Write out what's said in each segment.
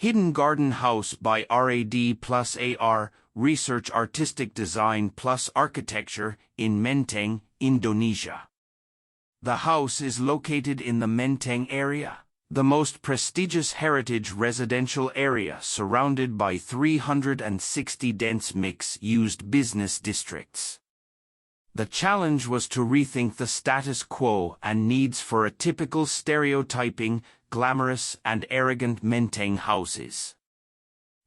Hidden Garden House by RAD+ar, Research Artistic Design plus Architecture in Menteng, Indonesia. The house is located in the Menteng area, the most prestigious heritage residential area surrounded by 360 dense mixed-use business districts. The challenge was to rethink the status quo and needs for a typical stereotyping, glamorous and arrogant Menteng houses.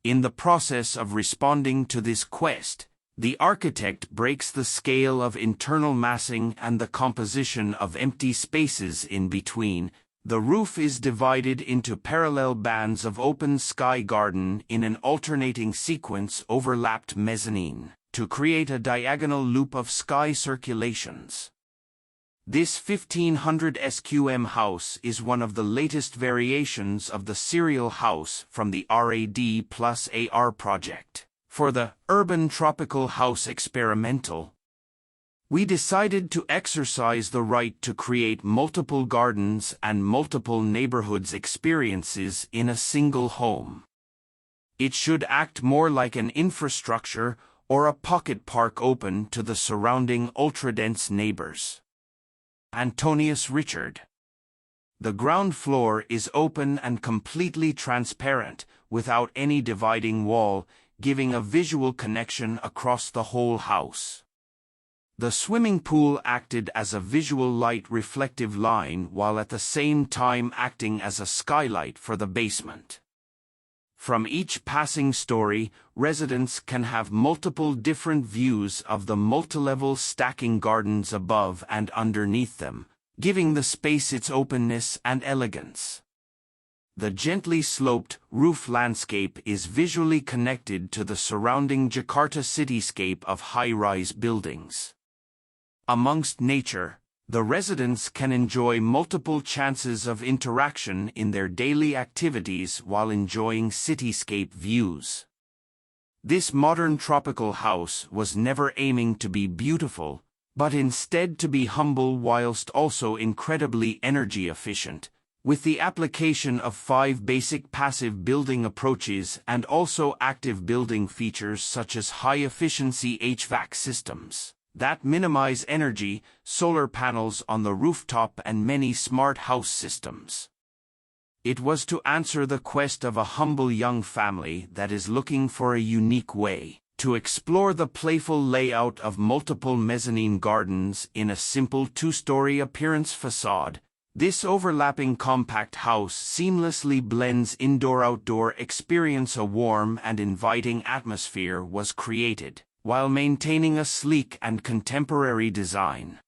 In the process of responding to this quest, the architect breaks the scale of internal massing and the composition of empty spaces in between. The roof is divided into parallel bands of open sky garden in an alternating sequence overlapped mezzanine, to create a diagonal loop of sky circulations. This 1500 SQM house is one of the latest variations of the serial house from the RAD+ar project. For the Urban Tropical House Experimental, we decided to exercise the right to create multiple gardens and multiple neighborhoods experiences in a single home. It should act more like an infrastructure or a pocket park open to the surrounding ultra-dense neighbors. Antonius Richard. The ground floor is open and completely transparent, without any dividing wall, giving a visual connection across the whole house. The swimming pool acted as a visual light reflective line while at the same time acting as a skylight for the basement. From each passing story, residents can have multiple different views of the multilevel stacking gardens above and underneath them, giving the space its openness and elegance. The gently sloped roof landscape is visually connected to the surrounding Jakarta cityscape of high-rise buildings. Amongst nature, the residents can enjoy multiple chances of interaction in their daily activities while enjoying cityscape views. This modern tropical house was never aiming to be beautiful, but instead to be humble whilst also incredibly energy efficient, with the application of 5 basic passive building approaches and also active building features such as high-efficiency HVAC systems that minimize energy, solar panels on the rooftop and many smart house systems. It was to answer the quest of a humble young family that is looking for a unique way to explore the playful layout of multiple mezzanine gardens in a simple 2-story appearance facade. This overlapping compact house seamlessly blends indoor-outdoor experience. A warm and inviting atmosphere was created, while maintaining a sleek and contemporary design.